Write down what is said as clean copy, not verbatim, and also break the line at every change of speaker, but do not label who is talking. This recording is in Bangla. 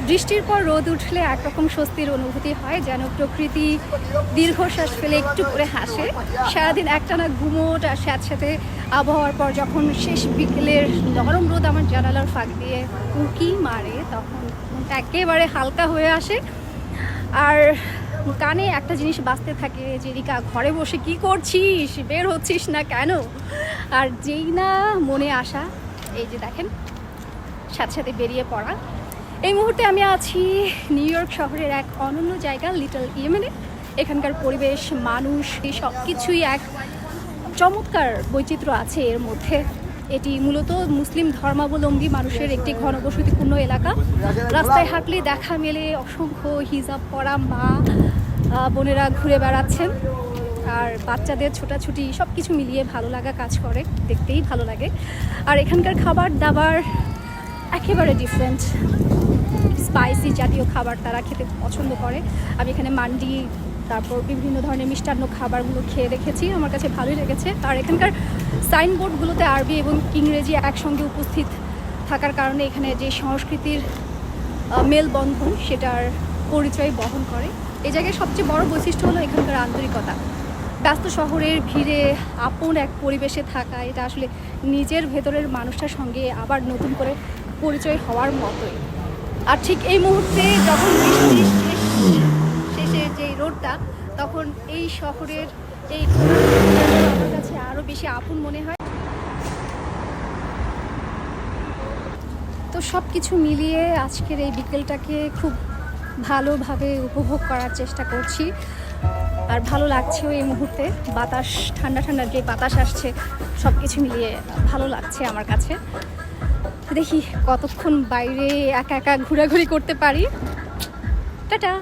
বৃষ্টির পর রোদ উঠলে একরকম স্বস্তির অনুভূতি হয়, যেন প্রকৃতি দীর্ঘশ্বাস ফেলে একটু করে হাসে। সারাদিন একটানা গুমোট আর স্যাঁতস্যাঁতে আবহাওয়ার পর যখন শেষ বিকেলের নরম রোদ আমার জানালার ফাঁক দিয়ে উঁকি মারে, তখন মনটা একেবারে হালকা হয়ে আসে। আর কানে একটা জিনিস বাজতে থাকে যে, রিকা ঘরে বসে কি করছিস, বের হচ্ছিস না কেন? আর যেই না মনে আসা, এই যে দেখেন সাথে সাথে বেরিয়ে পড়া। এই মুহূর্তে আমি আছি নিউ ইয়র্ক শহরের এক অনন্য জায়গা লিটল ইয়েমেনে। এখানকার পরিবেশ, মানুষ, এই সব কিছুই এক চমৎকার বৈচিত্র্য আছে এর মধ্যে। এটি মূলত মুসলিম ধর্মাবলম্বী মানুষের একটি ঘনবসতিপূর্ণ এলাকা। রাস্তায় হাঁটলে দেখা মেলে অসংখ্য হিজাব পরা মা বোনেরা ঘুরে বেড়াচ্ছেন, আর বাচ্চাদের ছোটাছুটি সব কিছু মিলিয়ে ভালো লাগা কাজ করে, দেখতেই ভালো লাগে। আর এখানকার খাবার দাবার একেবারে ডিফারেন্ট, স্পাইসি জাতীয় খাবার তারা খেতে পছন্দ করে। আমি এখানে মান্ডি, তারপর বিভিন্ন ধরনের মিষ্টান্ন খাবারগুলো খেয়ে দেখেছি, আমার কাছে ভালোই লেগেছে। আর এখানকার সাইনবোর্ডগুলোতে আরবি এবং ইংরেজি একসঙ্গে উপস্থিত থাকার কারণে এখানে যে সংস্কৃতির মেলবন্ধন সেটার পরিচয় বহন করে। এই জায়গায় সবচেয়ে বড় বৈশিষ্ট্য হলো এখানকার আন্তরিকতা। ব্যস্ত শহরের ভিড়ে আপন এক পরিবেশে থাকা, এটা আসলে নিজের ভেতরের মানুষটার সঙ্গে আবার নতুন করে পরিচয় হওয়ার মতোই। আর ঠিক এই মুহূর্তে যখন বৃষ্টির শেষের যে রোডটা, তখন এই শহরের এই আমার কাছে আরও বেশি আপন মনে হয়। তো সব কিছু মিলিয়ে আজকের এই বিকেলটাকে খুব ভালোভাবে উপভোগ করার চেষ্টা করছি, আর ভালো লাগছেও এই মুহূর্তে। বাতাস, ঠান্ডা ঠান্ডা যে বাতাস আসছে, সব কিছু মিলিয়ে ভালো লাগছে আমার কাছে। দেখি কতক্ষণ বাইরে একা একা ঘোরাঘুরি করতে পারি। টাটা।